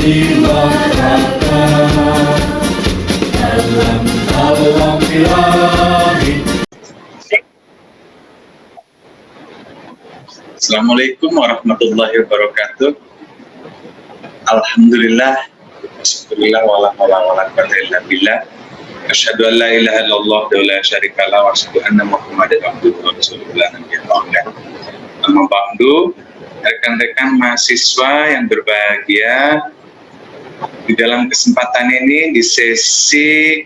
jiwa raga dalam alam ilahi. Assalamualaikum warahmatullahi wabarakatuh. Alhamdulillah, syukurillah, wala hawla wala quwwata illa billah. Asyhadu an la ilaha illallah wa la syarika lah wa asyhadu anna Muhammadan abduhu wa rasuluhu la nabiyya ba'dah. Amma ba'du, rekan-rekan mahasiswa yang berbahagia, di dalam kesempatan ini di sesi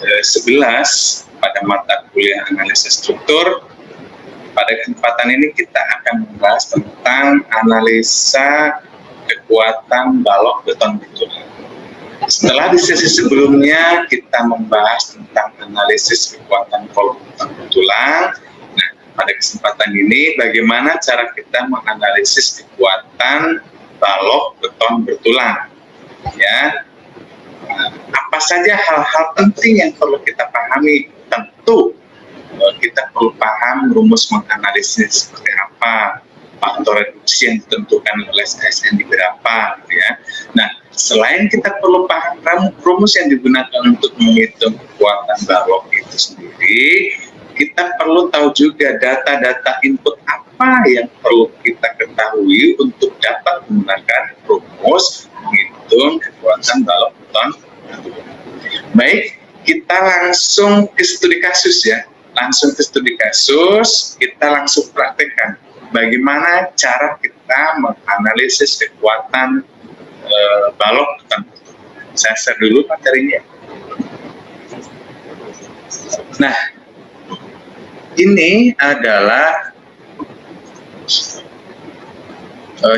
11 pada mata kuliah analisis struktur, pada kesempatan ini kita akan membahas tentang analisa kekuatan balok beton bertulang. Setelah di sesi sebelumnya kita membahas tentang analisis kekuatan balok beton bertulang, nah pada kesempatan ini bagaimana cara kita menganalisis kekuatan balok beton bertulang, ya. Apa saja hal-hal penting yang perlu kita pahami? Tentu kita perlu paham rumus menganalisis seperti apa, faktor reduksi yang ditentukan oleh ASN di berapa, gitu ya. Nah, selain kita perlu paham rumus yang digunakan untuk menghitung kekuatan balok itu sendiri, kita perlu tahu juga data-data input apa yang perlu kita ketahui untuk dapat menggunakan rumus menghitung kekuatan balok beton. Baik, kita langsung ke studi kasus ya. Langsung ke studi kasus, kita langsung praktekkan bagaimana cara kita menganalisis kekuatan balok beton. Saya share dulu materinya. Nah, ini adalah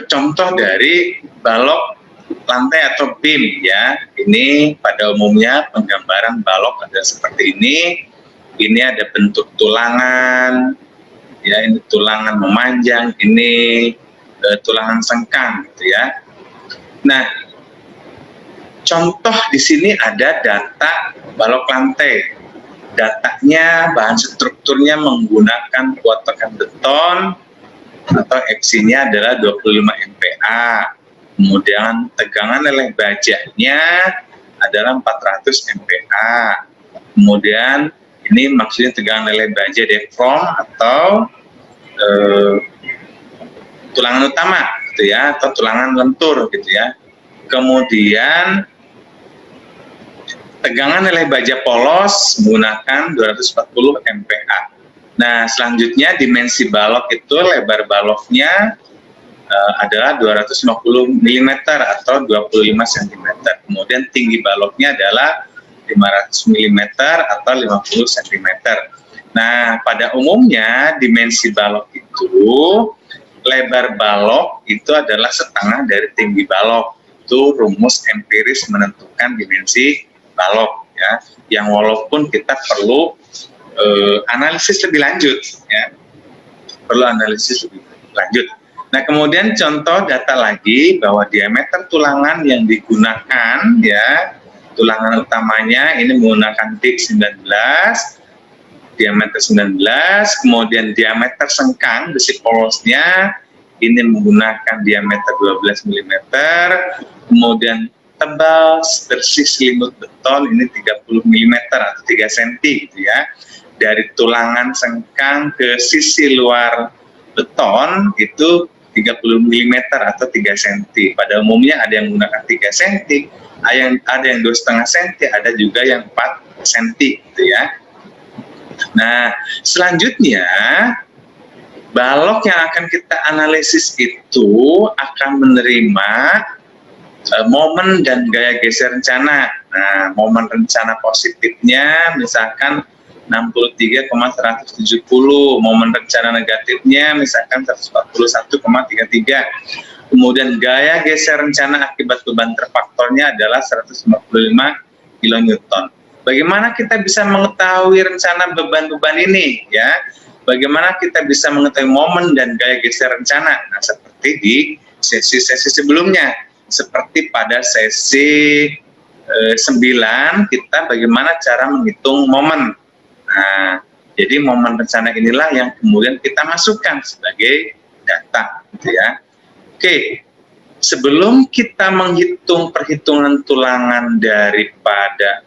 contoh dari balok lantai atau beam ya. Ini pada umumnya penggambaran balok ada seperti ini. Ini ada bentuk tulangan, ya ini tulangan memanjang, ini tulangan sengkang, gitu ya. Nah, contoh di sini ada data balok lantai. Datanya, bahan strukturnya menggunakan kuat tekan beton atau FC-nya adalah 25 MPa. Kemudian tegangan leleh bajanya adalah 400 MPa. Kemudian ini maksudnya tegangan leleh baja diafragm atau tulangan utama, gitu ya, atau tulangan lentur, gitu ya. Kemudian tegangan leleh baja polos menggunakan 240 MPa. Nah, selanjutnya dimensi balok itu lebar baloknya adalah 250 mm atau 25 cm. Kemudian tinggi baloknya adalah 500 mm atau 50 cm. Nah, pada umumnya dimensi balok itu, lebar balok itu adalah setengah dari tinggi balok. Itu rumus empiris menentukan dimensi balok, ya. Yang walaupun kita perlu analisis lebih lanjut, ya. Perlu analisis lebih lanjut. Nah, kemudian contoh data lagi bahwa diameter tulangan yang digunakan, ya, tulangan utamanya ini menggunakan dik 19, diameter 19, kemudian diameter sengkang besi polosnya ini menggunakan diameter 12 mm, kemudian tebal bersih selimut beton ini 30 mm atau 3 cm, gitu ya. Dari tulangan sengkang ke sisi luar beton itu 30 mm atau 3 cm. Pada umumnya ada yang menggunakan 3 cm, ada yang 2,5 cm, ada juga yang 4 cm, gitu ya. Nah, selanjutnya balok yang akan kita analisis itu akan menerima momen dan gaya geser rencana. Nah, momen rencana positifnya misalkan 63,170, momen rencana negatifnya misalkan 141,33. Kemudian gaya geser rencana akibat beban terfaktornya adalah 155 kN. Bagaimana kita bisa mengetahui rencana beban-beban ini, ya? Bagaimana kita bisa mengetahui momen dan gaya geser rencana? Nah, seperti di sesi-sesi sebelumnya, seperti pada sesi 9 kita bagaimana cara menghitung momen. Nah, jadi momen rencana inilah yang kemudian kita masukkan sebagai data, gitu ya. Oke, sebelum kita menghitung perhitungan tulangan daripada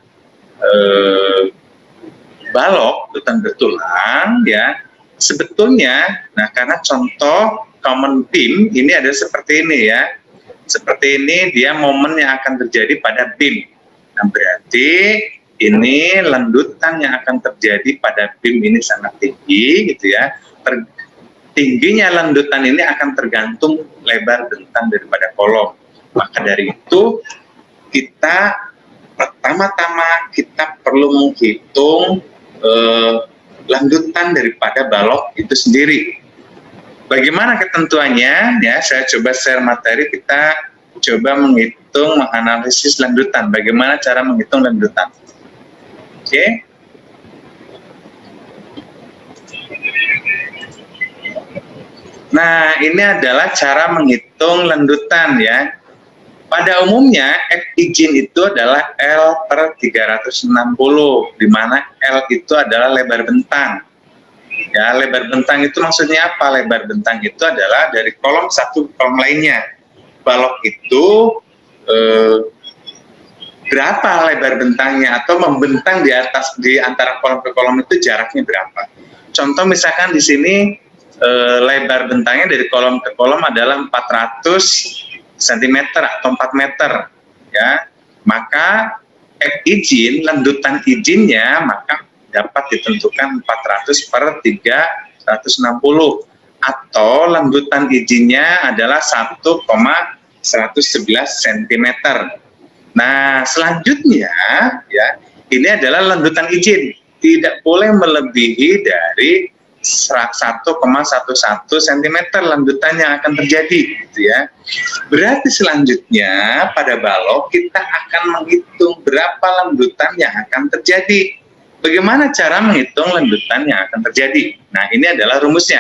balok lutan bertulang ya, sebetulnya karena contoh common beam ini ada seperti ini ya, seperti ini dia momen yang akan terjadi pada beam. Nah berarti ini lendutan yang akan terjadi pada beam ini sangat tinggi gitu ya. Tingginya lendutan ini akan tergantung lebar bentang daripada kolom. Maka dari itu kita pertama-tama kita perlu menghitung landutan daripada balok itu sendiri. Bagaimana ketentuannya? Ya, saya coba share materi, kita coba menghitung, menganalisis landutan. Bagaimana cara menghitung landutan? Oke. Nah, ini adalah cara menghitung landutan ya. Pada umumnya, F izin itu adalah L per 360, di mana L itu adalah lebar bentang. Ya, lebar bentang itu maksudnya apa? Lebar bentang itu adalah dari kolom satu ke kolom lainnya. Balok itu berapa lebar bentangnya, atau membentang di atas, di antara kolom ke kolom itu jaraknya berapa. Contoh misalkan di sini lebar bentangnya dari kolom ke kolom adalah 400 cm atau 4 meter ya, maka F izin, landutan izinnya maka dapat ditentukan 400 per 360, atau landutan izinnya adalah 1,111 cm. Nah selanjutnya ya, ini adalah landutan izin, tidak boleh melebihi dari 1,11 cm landutan yang akan terjadi gitu ya. Berarti selanjutnya pada balok kita akan menghitung berapa landutan yang akan terjadi. Bagaimana cara menghitung landutan yang akan terjadi? Nah, ini adalah rumusnya.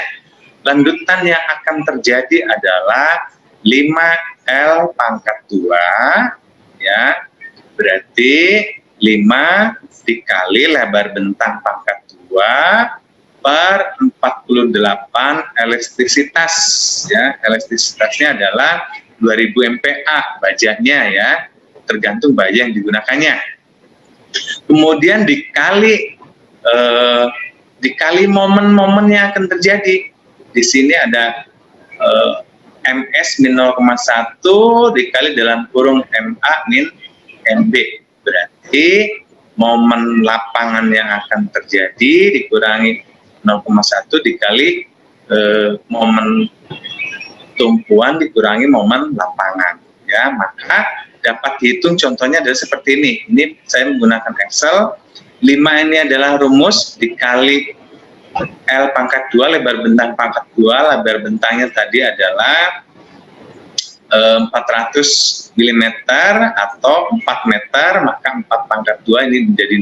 Landutan yang akan terjadi adalah 5L pangkat 2 ya. Berarti 5 dikali lebar bentang pangkat 2 per 48 elastisitas ya. Elastisitasnya adalah 2000 MPa bajanya ya, tergantung baja yang digunakannya. Kemudian dikali momen-momen yang akan terjadi. Di sini ada MS min 0,1 dikali dalam kurung MA min MB. Berarti momen lapangan yang akan terjadi dikurangi 0,1 dikali momen tumpuan dikurangi momen lapangan ya, maka dapat dihitung. Contohnya adalah seperti ini. Ini saya menggunakan Excel. 5 ini adalah rumus dikali L pangkat 2 lebar bentang pangkat 2, lebar bentangnya tadi adalah 400 mm atau 4 meter, maka 4 pangkat 2 ini menjadi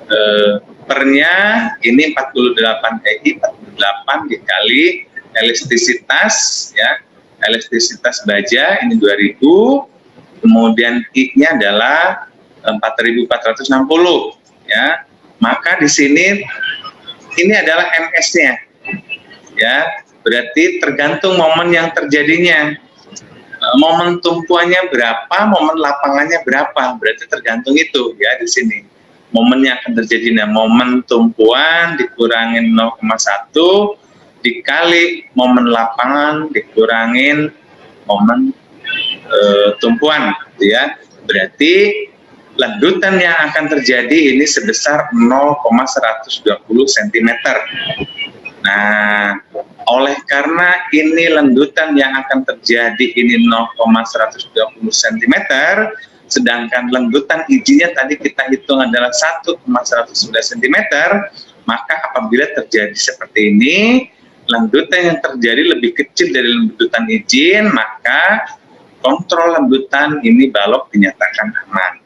16. Pernya ini 48 dikali elastisitas ya, elastisitas baja ini 2000, kemudian I-nya adalah 4460 ya. Maka di sini ini adalah MS-nya ya. Berarti tergantung momen yang terjadinya. Momen tumpuannya berapa, momen lapangannya berapa, berarti tergantung itu ya di sini. Momen yang akan terjadi, nah momen tumpuan dikurangin 0,1 dikali momen lapangan dikurangin momen tumpuan gitu ya. Berarti landutan yang akan terjadi ini sebesar 0,120 cm. Nah, oleh karena ini landutan yang akan terjadi ini 0,120 cm, sedangkan landutan izinnya tadi kita hitung adalah 1,111 cm, maka apabila terjadi seperti ini, landutan yang terjadi lebih kecil dari landutan izin, maka kontrol landutan ini balok dinyatakan aman.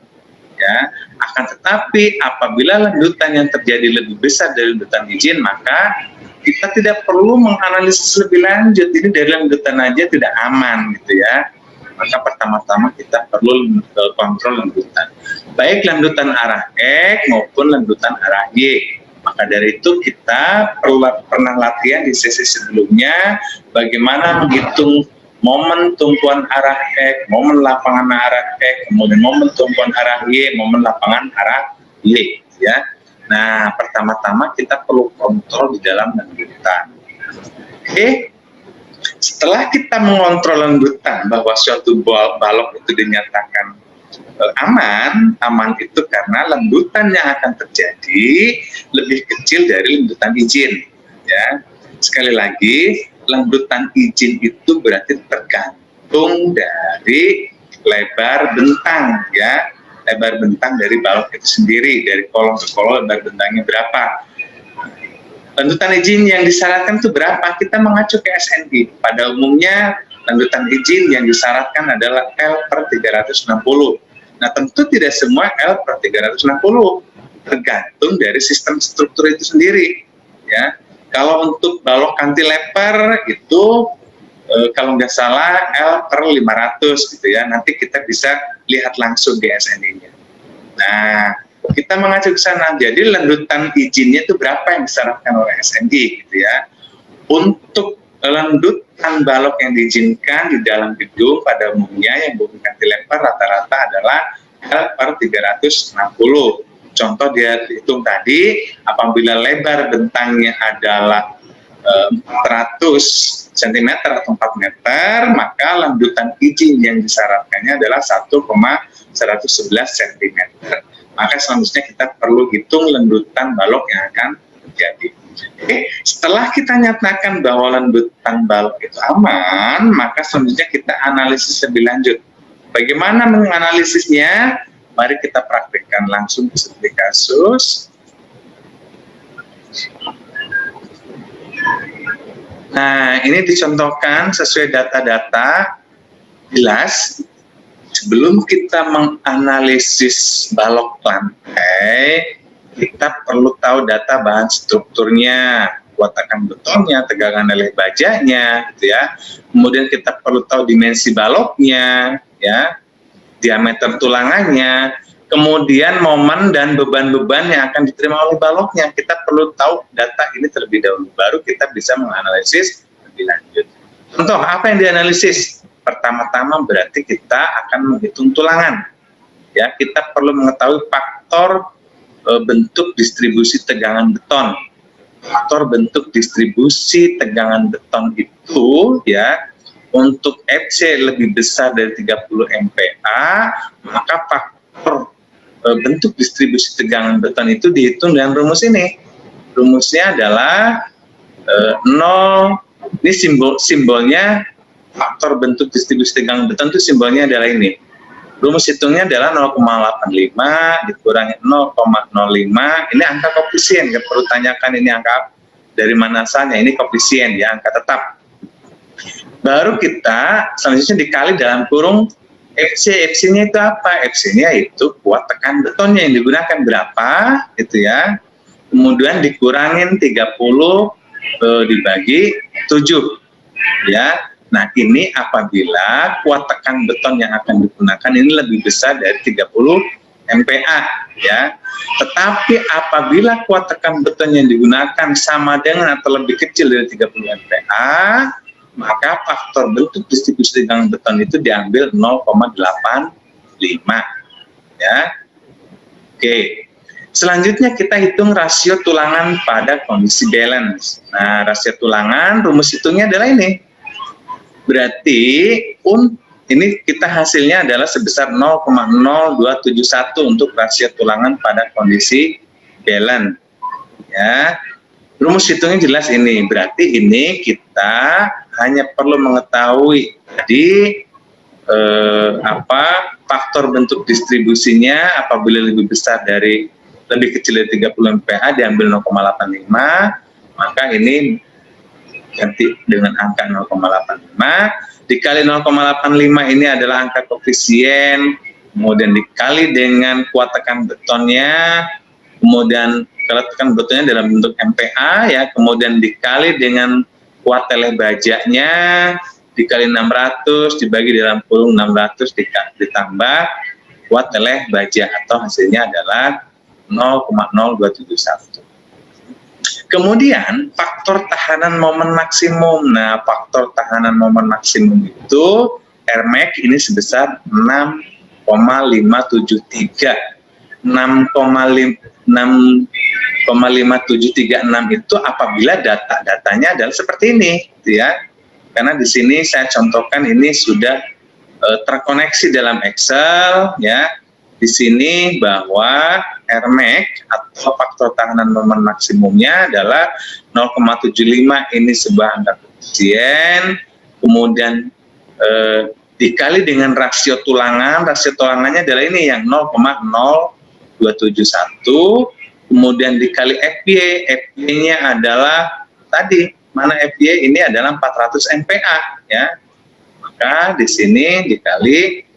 Ya, akan tetapi apabila landutan yang terjadi lebih besar dari landutan izin, maka kita tidak perlu menganalisis lebih lanjut. Ini dari landutan aja tidak aman gitu ya. Maka pertama-tama kita perlu kontrol landutan, baik landutan arah X maupun landutan arah Y. Maka dari itu kita pernah latihan di sesi sebelumnya bagaimana menghitung momen tumpuan arah X, momen lapangan arah X, kemudian momen tumpuan arah Y, momen lapangan arah Y, ya. Nah, pertama-tama kita perlu kontrol di dalam lanjutan. Oke, setelah kita mengontrol lanjutan bahwa suatu balok itu dinyatakan aman itu karena lanjutan yang akan terjadi lebih kecil dari lanjutan izin, ya. Sekali lagi, lanjutan izin itu berarti tergantung dari lebar bentang, ya. Lebar bentang dari balok itu sendiri, dari kolom ke kolom lebar bentangnya berapa. Lanjutan izin yang disyaratkan itu berapa? Kita mengacu ke SNI. Pada umumnya, lanjutan izin yang disyaratkan adalah L per 360. Nah, tentu tidak semua L per 360, tergantung dari sistem struktur itu sendiri, ya. Kalau untuk balok cantilever itu kalau nggak salah L per 500 gitu ya. Nanti kita bisa lihat langsung di SNI-nya. Nah, kita mengacu ke sana. Jadi lanjutan izinnya itu berapa yang disyaratkan oleh SNI gitu ya. Untuk lanjutan balok yang diizinkan di dalam gedung pada umumnya yang bukan cantilever rata-rata adalah L per 360. Contoh dia hitung tadi, apabila lebar bentangnya adalah 400 cm atau 4 meter, maka lanjutan izin yang disyaratkannya adalah 1,111 cm. Maka selanjutnya kita perlu hitung lanjutan balok yang akan terjadi. Oke, setelah kita nyatakan bahwa lanjutan balok itu aman, maka selanjutnya kita analisis lebih lanjut. Bagaimana menganalisisnya? Mari kita praktikkan langsung seperti kasus. Nah, ini dicontohkan sesuai data-data jelas. Sebelum kita menganalisis balok lantai, kita perlu tahu data bahan strukturnya, kuatakan betonnya, tegangan leleh bajanya, gitu ya. Kemudian kita perlu tahu dimensi baloknya, ya, diameter tulangannya, kemudian momen dan beban-beban yang akan diterima oleh baloknya. Kita perlu tahu data ini terlebih dahulu, baru kita bisa menganalisis lebih lanjut. Contoh, apa yang dianalisis? Pertama-tama berarti kita akan menghitung tulangan. Ya, kita perlu mengetahui faktor bentuk distribusi tegangan beton. Faktor bentuk distribusi tegangan beton itu, ya, untuk FC lebih besar dari 30 MPa, maka faktor bentuk distribusi tegangan beton itu dihitung dengan rumus ini. Rumusnya adalah 0, ini simbolnya faktor bentuk distribusi tegangan beton itu simbolnya adalah ini. Rumus hitungnya adalah 0,85 dikurangi 0,05, ini angka koefisien, nggak perlu tanyakan ini angka dari mana asalnya, ini koefisien ya, angka tetap. Baru kita selanjutnya dikali dalam kurung FC. FC-nya itu apa? FC-nya itu kuat tekan betonnya yang digunakan berapa, gitu ya. Kemudian dikurangin 30 dibagi 7, ya. Nah, ini apabila kuat tekan beton yang akan digunakan ini lebih besar dari 30 MPa, ya. Tetapi apabila kuat tekan beton yang digunakan sama dengan atau lebih kecil dari 30 MPa, maka faktor bentuk distribusi tegangan beton itu diambil 0,85, ya. Oke. Selanjutnya kita hitung rasio tulangan pada kondisi balance. Nah, rasio tulangan rumus hitungnya adalah ini. Berarti ini kita hasilnya adalah sebesar 0,0271 untuk rasio tulangan pada kondisi balance, ya. Rumus hitungnya jelas ini, berarti ini kita hanya perlu mengetahui tadi faktor bentuk distribusinya apabila lebih besar dari lebih kecil dari 30 MPa diambil 0,85, maka ini ganti dengan angka 0,85 dikali 0,85 ini adalah angka koefisien, kemudian dikali dengan kuat tekan betonnya, kemudian kalau tekan betonnya dalam bentuk MPa, ya, kemudian dikali dengan kuat leleh bajanya, dikali 600 dibagi dalam kurung 600 ditambah kuat leleh baja, atau hasilnya adalah 0,0271. Kemudian faktor tahanan momen maksimum. Nah, faktor tahanan momen maksimum itu Rmax ini sebesar 6,573. 6,5736 itu apabila data-datanya adalah seperti ini, gitu ya. Karena di sini saya contohkan ini sudah terkoneksi dalam Excel, ya. Di sini bahwa Rmax atau faktor tahanan momen maksimumnya adalah 0,75, ini sebuah angka koefisien, kemudian dikali dengan rasio tulangannya adalah ini yang 0,0271, kemudian dikali FY-nya adalah tadi, mana FY ini adalah 400 MPa, ya. Maka di sini dikali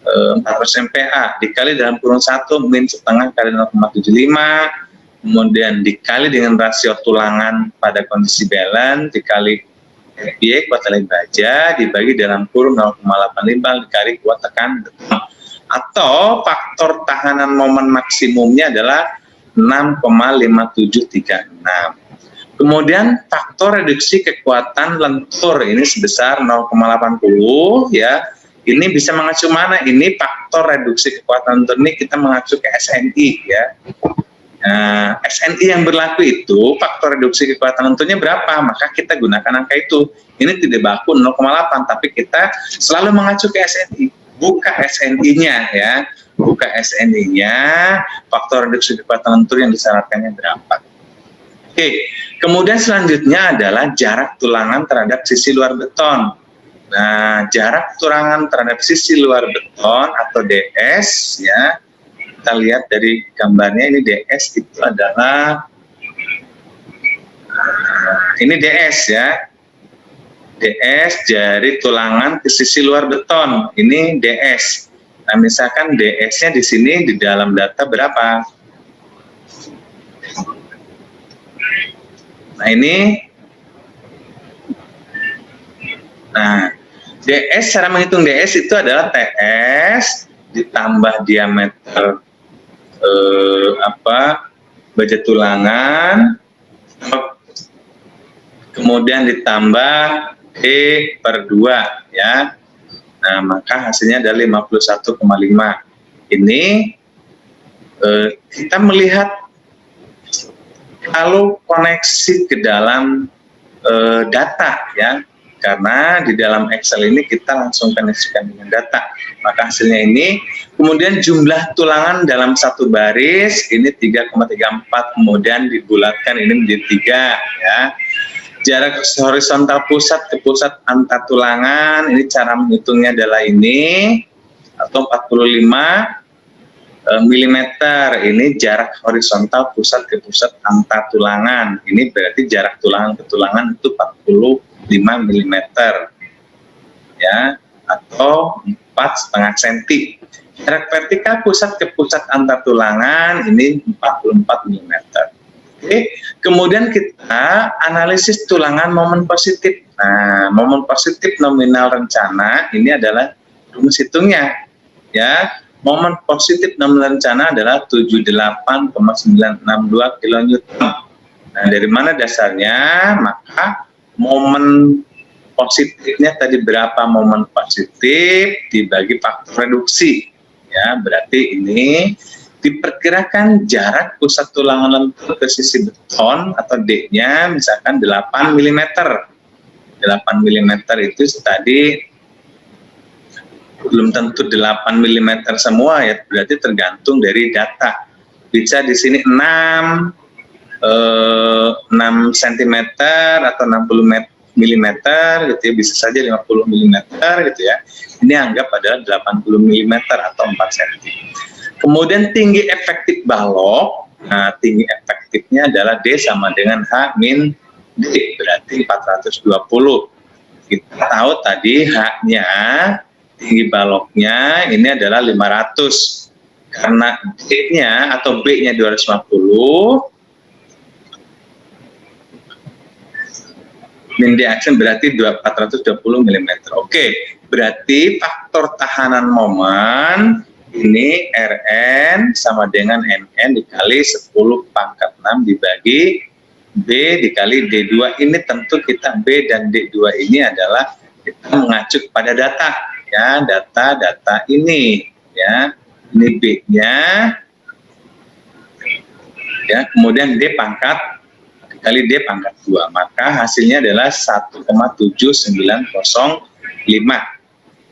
400 MPa, dikali dalam kurung 1 min setengah kali 0,75, kemudian dikali dengan rasio tulangan pada kondisi balance, dikali FY kuat kali baja, dibagi dalam kurung 0,85 dikali kuat tekan depan. Atau faktor tahanan momen maksimumnya adalah 6,5736. Kemudian faktor reduksi kekuatan lentur ini sebesar 0,80, ya. Ini bisa mengacu mana? Ini faktor reduksi kekuatan lentur ini kita mengacu ke SNI, ya. Nah, SNI yang berlaku itu faktor reduksi kekuatan lenturnya berapa? Maka kita gunakan angka itu. Ini tidak baku 0,8, tapi kita selalu mengacu ke SNI. Buka SNI-nya, ya. Buka SNI-nya, faktor reduksi kekuatan lentur yang disyaratkannya berapa. Oke, kemudian selanjutnya adalah jarak tulangan terhadap sisi luar beton. Nah, jarak tulangan terhadap sisi luar beton atau DS, ya, kita lihat dari gambarnya, ini DS itu adalah ini DS, ya, DS jari tulangan ke sisi luar beton, ini DS. Nah, misalkan DS-nya di sini di dalam data berapa? Nah, ini, nah, DS, cara menghitung DS itu adalah TS ditambah diameter baja tulangan, kemudian ditambah D per 2, ya. Nah, maka hasilnya adalah 51,5. Ini kita melihat kalau koneksi ke dalam data, ya. Karena di dalam Excel ini kita langsung koneksikan dengan data, maka hasilnya ini. Kemudian jumlah tulangan dalam satu baris ini 3,34, kemudian dibulatkan ini menjadi 3, ya. Jarak horizontal pusat ke pusat antar tulangan, ini cara menghitungnya adalah ini, atau 45 mm, ini jarak horizontal pusat ke pusat antar tulangan. Ini berarti jarak tulangan ke tulangan itu 45 mm, ya, atau 4,5 cm. Jarak vertikal pusat ke pusat antar tulangan ini 44 mm. Oke, kemudian kita analisis tulangan momen positif. Nah, momen positif nominal rencana ini adalah rumus hitungnya, ya. Momen positif nominal rencana adalah 78,962 kN. Nah, dari mana dasarnya? Maka momen positifnya tadi berapa? Momen positif dibagi faktor reduksi, ya. Berarti ini diperkirakan jarak pusat tulangan lentur ke sisi beton atau D-nya misalkan 8 mm. 8 mm itu tadi belum tentu 8 mm semua, ya, berarti tergantung dari data. Bisa di sini 6 cm atau 60 mm gitu, ya, bisa saja 50 mm gitu, ya. Ini anggap adalah 80 mm atau 4 cm. Kemudian tinggi efektif balok. Nah, tinggi efektifnya adalah D sama dengan H min D, berarti 420. Kita tahu tadi H-nya, tinggi baloknya ini adalah 500. Karena D-nya atau B-nya 250, min D aksen berarti 420 mm. Oke, berarti faktor tahanan momen ini Rn sama dengan Nn dikali 10 pangkat 6 dibagi B dikali D2. Ini tentu kita B dan D2 ini adalah kita mengacu pada data, ya, data ini, ya. Ini B-nya, ya, kemudian D pangkat dikali D pangkat 2, maka hasilnya adalah 1,7905.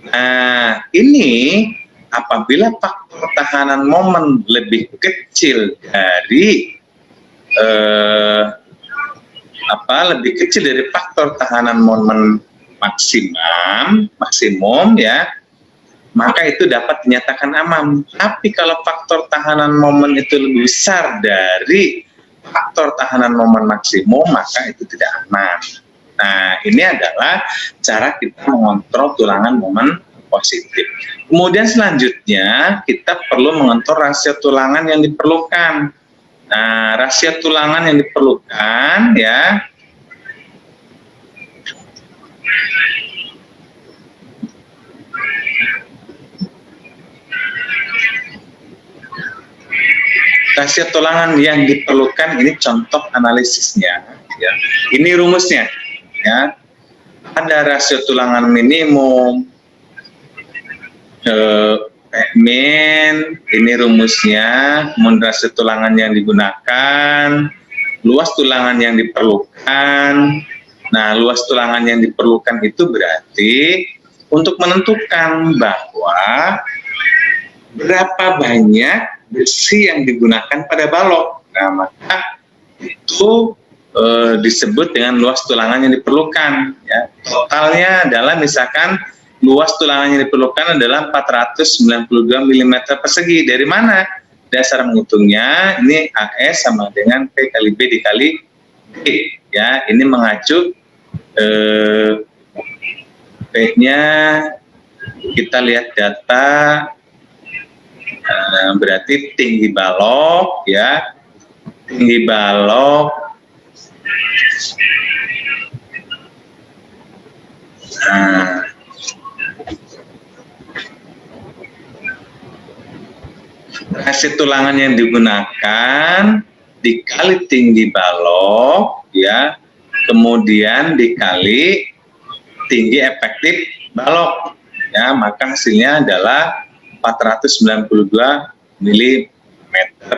Nah, ini apabila faktor tahanan momen lebih kecil dari faktor tahanan momen maksimum, ya, maka itu dapat dinyatakan aman. Tapi kalau faktor tahanan momen itu lebih besar dari faktor tahanan momen maksimum, maka itu tidak aman. Nah, ini adalah cara kita mengontrol tulangan momen positif. Kemudian selanjutnya kita perlu mengontrol rasio tulangan yang diperlukan. Nah, rasio tulangan yang diperlukan, ya, rasio tulangan yang diperlukan ini contoh analisisnya, ya. Ini rumusnya, ya. Ada rasio tulangan minimum, min, ini rumusnya, kemudian rasio tulangan yang digunakan, luas tulangan yang diperlukan. Nah, luas tulangan yang diperlukan itu berarti untuk menentukan bahwa berapa banyak besi yang digunakan pada balok. Nah, maka itu disebut dengan luas tulangan yang diperlukan, ya. Totalnya adalah misalkan luas tulangan yang diperlukan adalah 492 mm persegi. Dari mana dasar menghitungnya? Ini AS sama dengan P kali B dikali D, ya. Ini mengacu P-nya, kita lihat data, berarti tinggi balok, ya, tinggi balok, rasio tulangan yang digunakan dikali tinggi balok, ya, kemudian dikali tinggi efektif balok, ya, maka hasilnya adalah 492 mm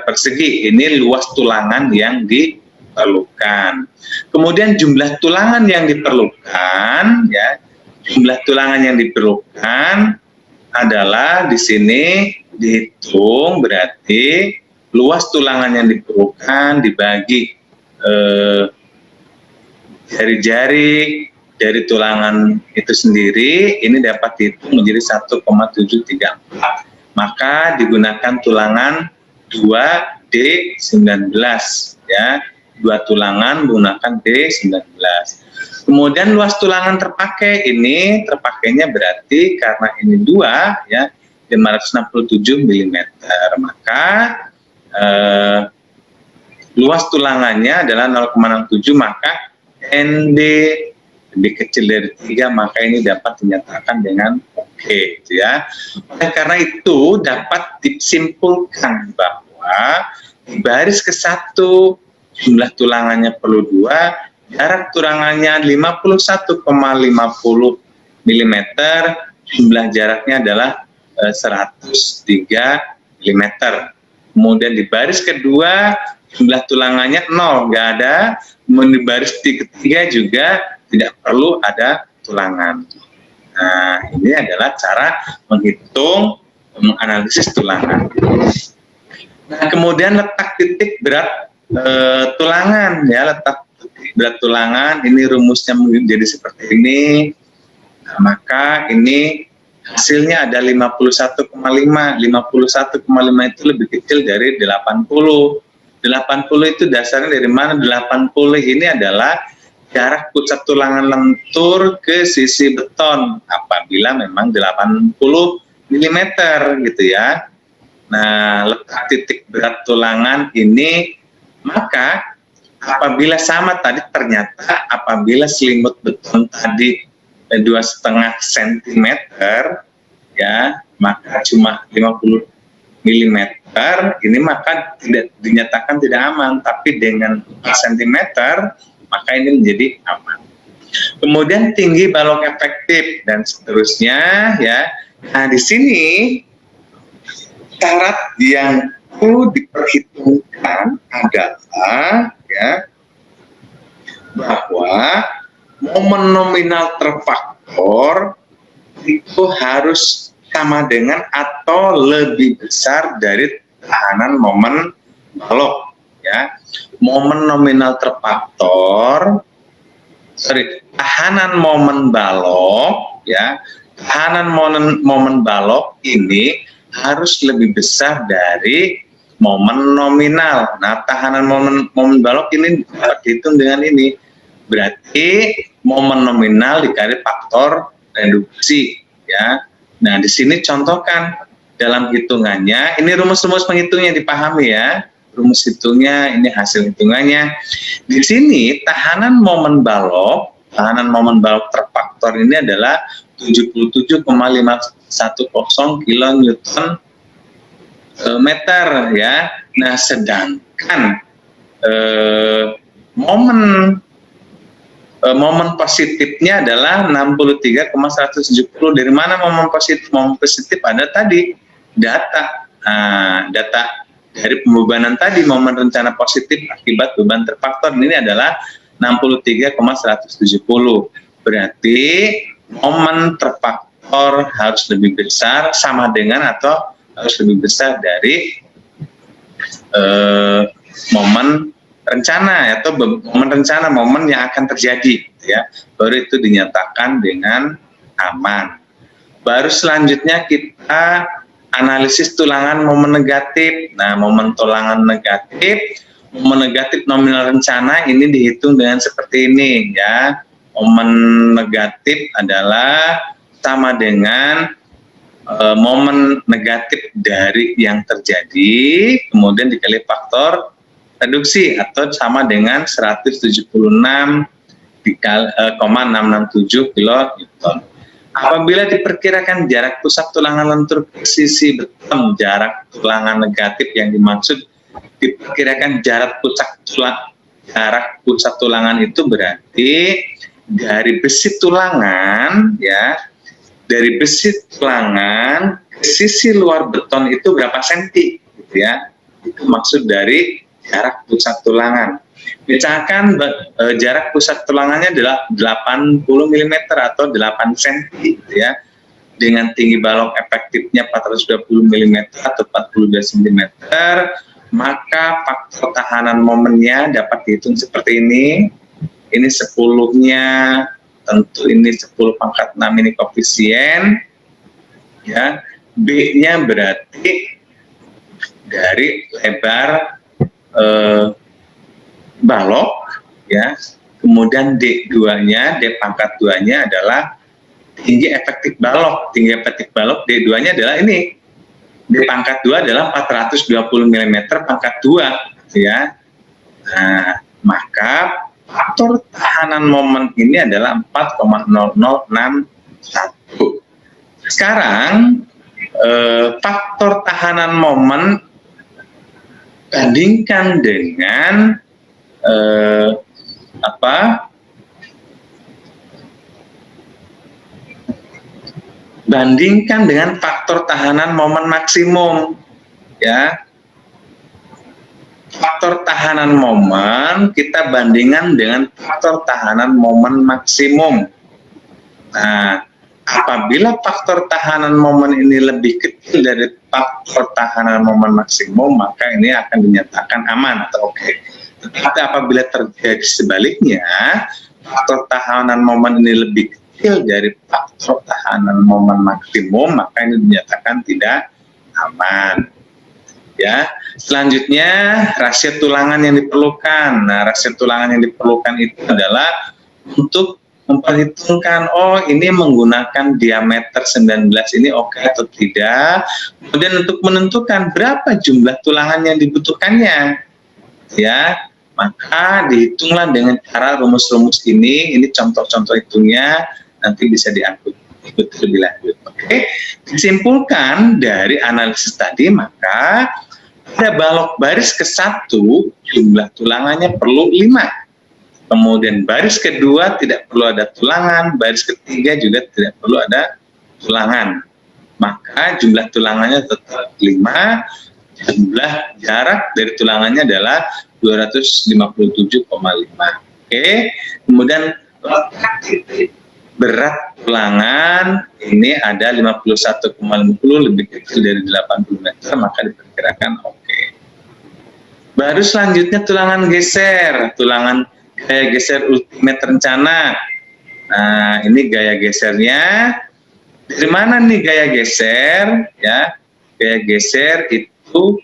persegi. Ini luas tulangan yang diperlukan. Kemudian jumlah tulangan yang diperlukan, ya, jumlah tulangan yang diperlukan adalah di sini dihitung, berarti luas tulangan yang diperlukan dibagi jari-jari dari tulangan itu sendiri, ini dapat dihitung menjadi 1,734. Maka digunakan tulangan 2D19, ya, 2 tulangan menggunakan D19. Kemudian luas tulangan terpakai, ini terpakainya berarti karena ini 2, ya, 567 mm, maka luas tulangannya adalah 0,67, maka ND lebih kecil dari 3, maka ini dapat dinyatakan dengan oke, gitu, ya. Oleh karena itu dapat disimpulkan bahwa di baris ke-1 jumlah tulangannya perlu 2, jarak tulangannya 51,50 mm, jumlah jaraknya adalah 103 mm. Kemudian di baris kedua jumlah tulangannya 0, nggak ada. Kemudian di baris ketiga juga tidak perlu ada tulangan. Nah, ini adalah cara menghitung, menganalisis tulangan. Nah, kemudian letak titik berat tulangan, ya, letak titik berat tulangan, ini rumusnya menjadi seperti ini. Nah, maka ini hasilnya ada 51,5. 51,5 itu lebih kecil dari 80. 80 itu dasarnya dari mana? 80 ini adalah jarak pusat tulangan lentur ke sisi beton apabila memang 80 mm, gitu, ya. Nah, letak titik berat tulangan ini, maka apabila sama tadi, ternyata apabila selimut beton tadi 2,5 cm, ya, maka cuma 50 mm, ini maka tidak dinyatakan tidak aman, tapi dengan 4 cm maka ini menjadi aman. Kemudian tinggi balok efektif dan seterusnya ya. Nah, di sini syarat yang perlu diperhitungkan adalah ya bahwa momen nominal terfaktor itu harus sama dengan atau lebih besar dari tahanan momen balok ya. Momen nominal terfaktor tahanan momen balok ya, tahanan momen balok ini harus lebih besar dari momen nominal. Nah, tahanan momen balok ini dapat dihitung dengan ini. Berarti momen nominal dikali faktor reduksi ya. Nah, di sini contohkan dalam hitungannya, ini rumus-rumus penghitungnya dipahami ya. Rumus hitungnya, ini hasil hitungannya. Di sini tahanan momen balok terfaktor ini adalah 77,510 kilonewton meter ya. Nah, sedangkan momen positifnya adalah 63,170. Dari mana momen positif? Momen positif ada tadi data. Data dari pembebanan tadi, momen rencana positif akibat beban terfaktor ini adalah 63,170. Berarti momen terfaktor harus lebih besar, sama dengan atau harus lebih besar dari momen rencana atau momen rencana, momen yang akan terjadi ya. Baru itu dinyatakan dengan aman. Baru selanjutnya kita analisis tulangan momen negatif. Nah, momen tulangan negatif, momen negatif nominal rencana ini dihitung dengan seperti ini ya. Momen negatif adalah sama dengan momen negatif dari yang terjadi, kemudian dikali faktor reduksi atau sama dengan 176,667 kilonewton. Apabila diperkirakan jarak pusat tulangan lentur ke sisi beton, jarak tulangan negatif yang dimaksud diperkirakan jarak pusat tulangan itu berarti dari besi tulangan ya, dari besi tulangan ke sisi luar beton itu berapa senti gitu ya. Itu maksud dari jarak pusat tulangan. Misalkan jarak pusat tulangannya adalah 80 mm atau 8 cm gitu ya. Dengan tinggi balok efektifnya 420 mm atau 42 cm, maka faktor tahanan momennya dapat dihitung seperti ini. Ini 10-nya, tentu ini 10 pangkat 6 ini koefisien ya. B-nya berarti dari lebar balok ya. Kemudian D2-nya, D pangkat 2-nya adalah tinggi efektif balok. Tinggi efektif balok D2-nya adalah ini. D pangkat 2 adalah 420 mm pangkat 2 ya. Nah, maka faktor tahanan momen ini adalah 4,0061. Sekarang faktor tahanan momen bandingkan dengan bandingkan dengan faktor tahanan momen maksimum ya. Faktor tahanan momen kita bandingkan dengan faktor tahanan momen maksimum. Nah, apabila faktor tahanan momen ini lebih kecil dari faktor tahanan momen maksimum, maka ini akan dinyatakan aman atau oke. Tetapi apabila terjadi sebaliknya, faktor tahanan momen ini lebih kecil dari faktor tahanan momen maksimum, maka ini dinyatakan tidak aman. Ya, selanjutnya rasio tulangan yang diperlukan. Nah, rasio tulangan yang diperlukan itu adalah untuk memperhitungkan, oh ini menggunakan diameter 19 ini oke atau tidak. Kemudian untuk menentukan berapa jumlah tulangan yang dibutuhkannya. Ya, maka dihitunglah dengan cara rumus-rumus ini contoh-contoh hitungnya nanti bisa ikuti lebih lanjut. Oke, disimpulkan dari analisis tadi, maka pada balok baris ke-1 jumlah tulangannya perlu 5. Kemudian baris kedua tidak perlu ada tulangan, baris ketiga juga tidak perlu ada tulangan. Maka jumlah tulangannya tetap 5, jumlah jarak dari tulangannya adalah 257,5. Oke, kemudian letak titik berat tulangan ini ada 51,50, lebih kecil dari 80 meter, maka diperkirakan oke. Baru selanjutnya tulangan geser, tulangan gaya geser ultimate rencana. Nah, ini gaya gesernya. Dari mana nih gaya geser? Ya, gaya geser itu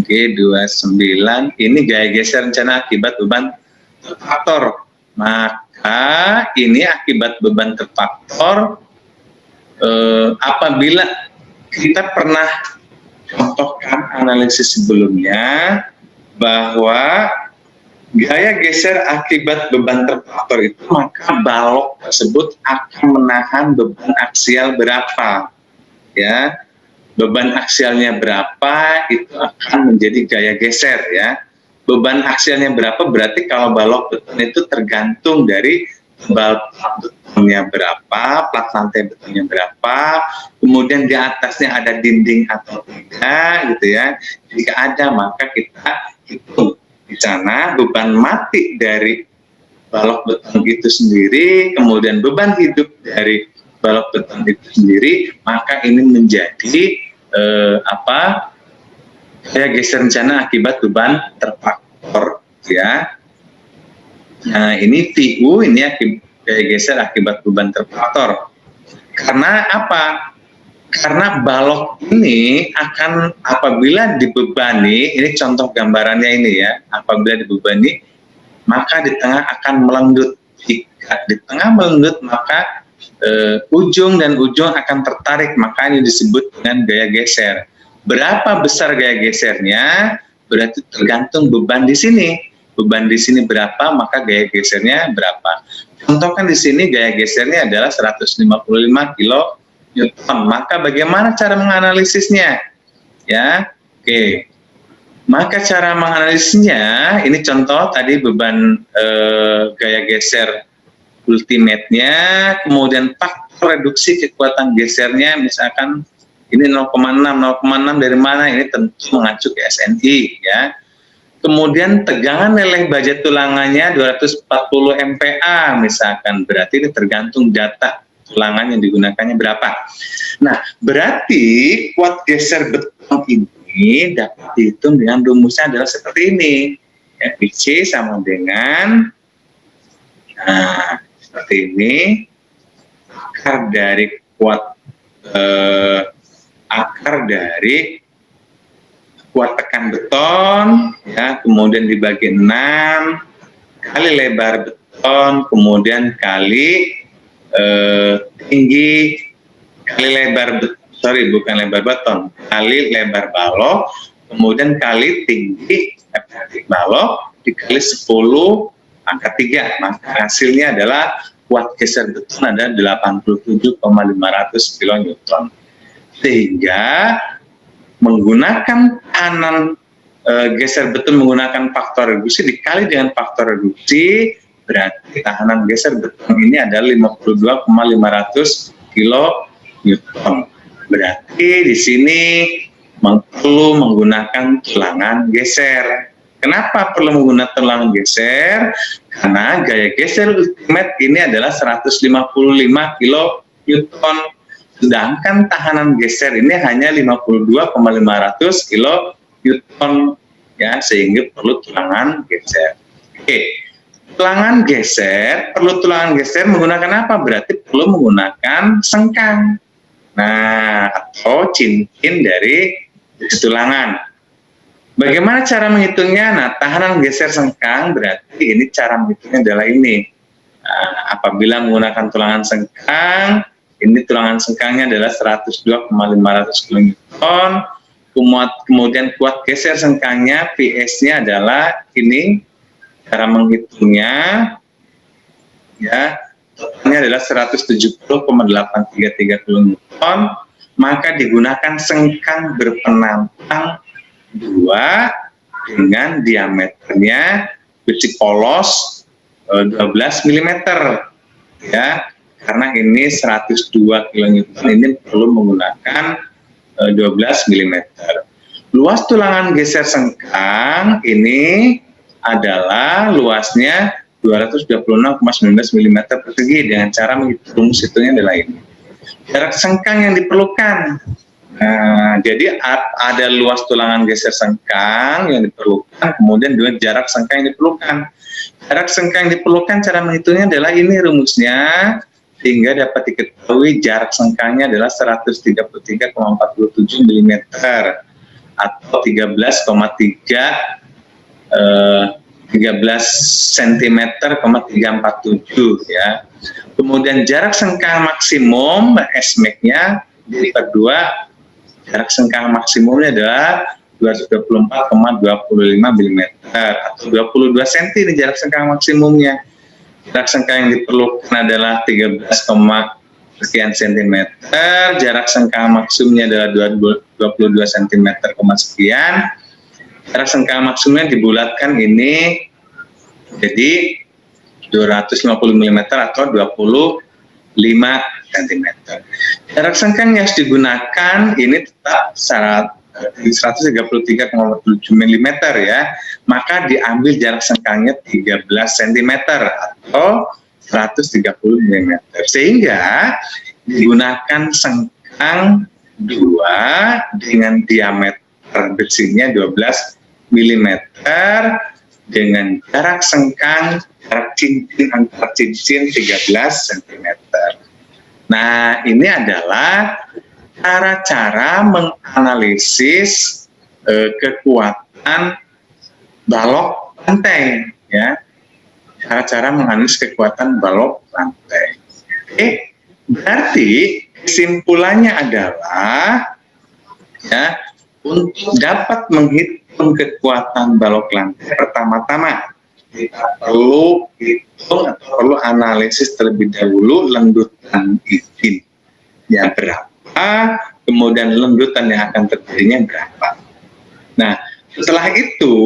G29. Ini gaya geser rencana akibat beban terfaktor. Maka ini akibat beban terfaktor apabila kita pernah contohkan analisis sebelumnya bahwa gaya geser akibat beban terfaktor itu, maka balok tersebut akan menahan beban aksial berapa, ya. Beban aksialnya berapa itu akan menjadi gaya geser, ya. Beban aksialnya berapa berarti kalau balok beton itu tergantung dari tebal betonnya berapa, plat lantai betonnya berapa, kemudian di atasnya ada dinding atau tidak, gitu ya. Jika ada, maka kita hitung di sana beban mati dari balok beton itu sendiri, kemudian beban hidup dari balok beton itu sendiri, maka ini menjadi gaya geser rencana akibat beban terfaktor, ya. Nah, ini VU, ini gaya geser akibat beban terfaktor. Karena apa? Karena balok ini akan apabila dibebani, ini contoh gambarannya ini ya, apabila dibebani, maka di tengah akan melendut. Jika di tengah melendut, maka ujung dan ujung akan tertarik, maka ini disebut dengan gaya geser. Berapa besar gaya gesernya? Berarti tergantung beban di sini. Beban di sini berapa, maka gaya gesernya berapa. Contohkan di sini gaya gesernya adalah 155 kilo Newton. Maka bagaimana cara menganalisisnya? Ya, oke. Maka cara menganalisisnya, ini contoh tadi beban gaya geser ultimate-nya, kemudian faktor reduksi kekuatan gesernya, misalkan ini 0,6 dari mana? Ini tentu mengacu ke SNI, ya. Kemudian tegangan leleh baja tulangannya 240 MPa, misalkan, berarti ini tergantung data tulangan yang digunakannya berapa. Nah, berarti kuat geser beton ini dapat dihitung dengan rumusnya adalah seperti ini. Ya, PC sama dengan, nah, seperti ini, akar dari kuat tekan beton, ya, kemudian dibagi 6 kali lebar beton, kemudian kali tinggi, kali lebar, bukan lebar beton, kali lebar balok, kemudian kali tinggi balok dikali 10 angka 3, maka hasilnya adalah kuat geser beton ada 87,500 kN. Sehingga menggunakan tekanan geser beton menggunakan faktor reduksi dikali dengan faktor reduksi, berarti tahanan geser beton ini adalah 52,500 kN. Berarti di sini perlu menggunakan tulangan geser. Kenapa perlu menggunakan tulangan geser? Karena gaya geser ultimate ini adalah 155 kN. Sedangkan tahanan geser ini hanya 52,500 kN, ya, sehingga perlu tulangan geser. Oke. Tulangan geser, perlu tulangan geser menggunakan apa? Berarti perlu menggunakan sengkang. Nah, atau cincin dari tulangan. Bagaimana cara menghitungnya? Nah, tahanan geser sengkang berarti ini cara menghitungnya adalah ini. Nah, apabila menggunakan tulangan sengkang, ini tulangan sengkangnya adalah 102,500 kN. Kemudian kuat geser sengkangnya, PS-nya adalah ini. Cara menghitungnya, ya, totalnya adalah 170,833 kilonewton, maka digunakan sengkang berpenampang 2 dengan diameternya besi polos 12 mm ya, karena ini 102 kilonewton, ini perlu menggunakan 12 mm. Luas tulangan geser sengkang ini adalah luasnya 226,19 mm persegi dengan cara menghitung rumus hitungnya adalah ini. Jarak sengkang yang diperlukan. Nah, jadi ada luas tulangan geser sengkang yang diperlukan, kemudian juga jarak sengkang yang diperlukan. Jarak sengkang yang diperlukan, cara menghitungnya adalah ini rumusnya, sehingga dapat diketahui jarak sengkangnya adalah 133,47 mm atau 13 cm, 347 ya. Kemudian jarak sengkang maksimum SMAX-nya per 2, jarak sengkang maksimumnya adalah 224,25 mm atau 22 cm ini jarak sengkang maksimumnya. Jarak sengkang yang diperlukan adalah 13, sekian cm, jarak sengkang maksimumnya adalah 22 cm, sekian. Jarak sengkang maksimumnya dibulatkan ini jadi 250 mm atau 25 cm. Jarak sengkang yang harus digunakan ini tetap 133,47 mm ya, maka diambil jarak sengkangnya 13 cm atau 130 mm, sehingga digunakan sengkang 2 dengan diameter besinya 12 mm dengan jarak sengkang, jarak cincin antar cincin 13 cm. Nah, ini adalah cara-cara menganalisis kekuatan balok lantai ya. Cara-cara menganalisis kekuatan balok lantai. Berarti kesimpulannya adalah ya, untuk dapat menghitung kekuatan balok lantai, pertama-tama kita perlu hitung atau perlu analisis terlebih dahulu lendutan izinnya berapa, kemudian lendutan yang akan terjadinya berapa. Nah, setelah itu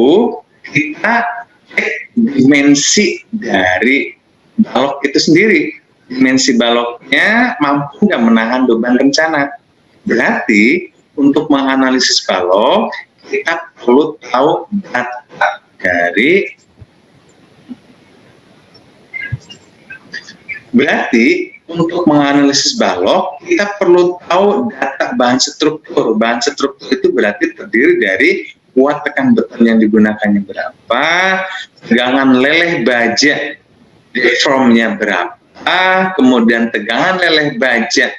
kita cek dimensi dari balok itu sendiri. Dimensi baloknya mampu nggak menahan beban rencana. Berarti untuk menganalisis balok, kita perlu tahu data dari untuk menganalisis balok, kita perlu tahu data bahan struktur. Bahan struktur itu berarti terdiri dari kuat tekan beton yang digunakannya berapa, tegangan leleh baja deformnya berapa, kemudian tegangan leleh baja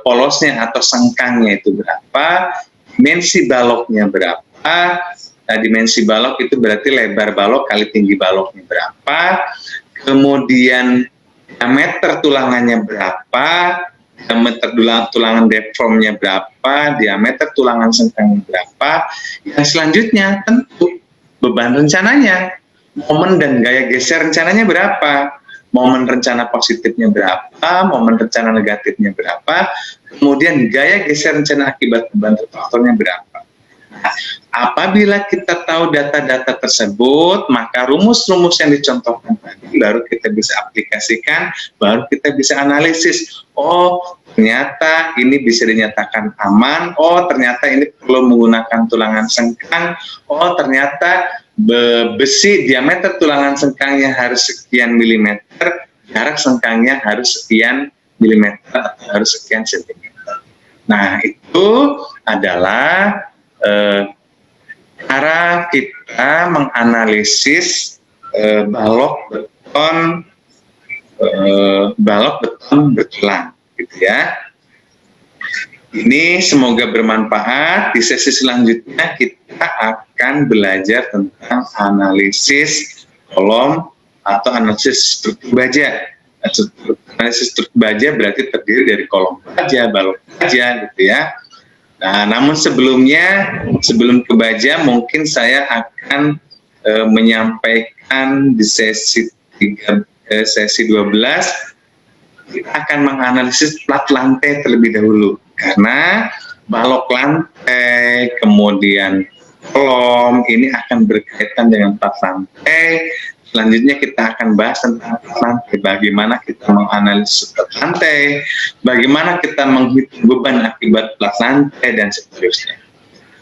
polosnya atau sengkangnya itu berapa, dimensi baloknya berapa. Nah, dimensi balok itu berarti lebar balok kali tinggi baloknya berapa, kemudian diameter tulangannya berapa, diameter tulangan deformnya berapa, diameter tulangan sengkangnya berapa. Yang selanjutnya tentu beban rencananya, momen dan gaya geser rencananya berapa, momen rencana positifnya berapa, momen rencana negatifnya berapa, kemudian gaya geser rencana akibat beban faktornya berapa. Nah, apabila kita tahu data-data tersebut, maka rumus-rumus yang dicontohkan tadi baru kita bisa aplikasikan, baru kita bisa analisis. Oh, ternyata ini bisa dinyatakan aman. Oh, ternyata ini perlu menggunakan tulangan sengkang. Oh, ternyata besi diameter tulangan sengkangnya harus sekian milimeter, jarak sengkangnya harus sekian milimeter atau harus sekian sentimeter. Nah, itu adalah cara kita menganalisis balok beton bertulang, gitu ya. Ini semoga bermanfaat. Di sesi selanjutnya kita akan belajar tentang analisis kolom atau analisis struktur baja. Analisis struktur baja berarti terdiri dari kolom baja, balok baja, gitu ya. Nah, namun sebelum ke baja, mungkin saya akan menyampaikan di sesi 12 kita akan menganalisis plat lantai terlebih dahulu, karena balok lantai, kemudian kolom ini akan berkaitan dengan plat lantai. Selanjutnya kita akan bahas tentang plat lantai, bagaimana kita menganalisis plat lantai, bagaimana kita menghitung beban akibat plat lantai, dan seterusnya.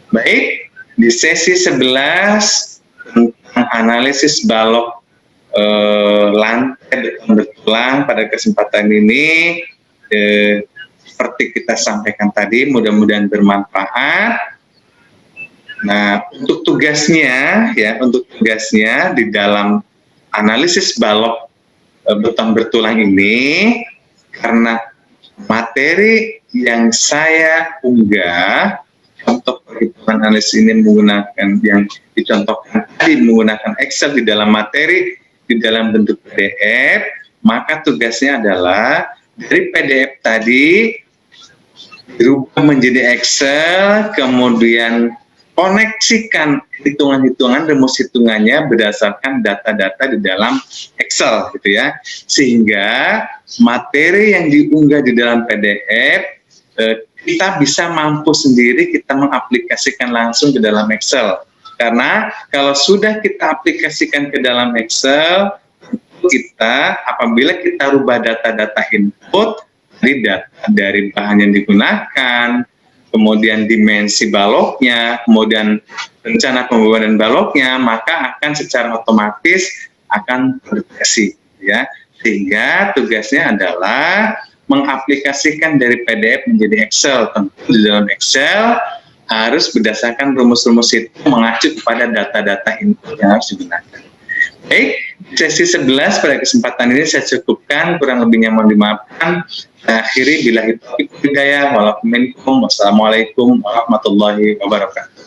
Baik, di sesi 11 tentang analisis balok lantai bertulang pada kesempatan ini, seperti kita sampaikan tadi, mudah-mudahan bermanfaat. Nah, untuk tugasnya di dalam analisis balok beton bertulang ini, karena materi yang saya unggah, contoh perhitungan analisis ini menggunakan yang dicontohkan tadi menggunakan Excel di dalam materi di dalam bentuk PDF, maka tugasnya adalah dari PDF tadi dirubah menjadi Excel, kemudian koneksikan hitungan-hitungan, rumus hitungannya berdasarkan data-data di dalam Excel, gitu ya, sehingga materi yang diunggah di dalam PDF kita bisa mampu sendiri kita mengaplikasikan langsung ke dalam Excel. Karena kalau sudah kita aplikasikan ke dalam Excel, kita apabila kita rubah data-data input dari bahan yang digunakan, kemudian dimensi baloknya, kemudian rencana pembebanan baloknya, maka akan secara otomatis akan terdeteksi, ya. Sehingga tugasnya adalah mengaplikasikan dari PDF menjadi Excel. Tentu di dalam Excel harus berdasarkan rumus-rumus itu mengacu kepada data-data input yang harus digunakan. Baik, sesi 11 pada kesempatan ini saya cukupkan, kurang lebihnya mohon dimaafkan. Saya akhiri, billahi taufiq wal hidayah, wassalamualaikum warahmatullahi wabarakatuh.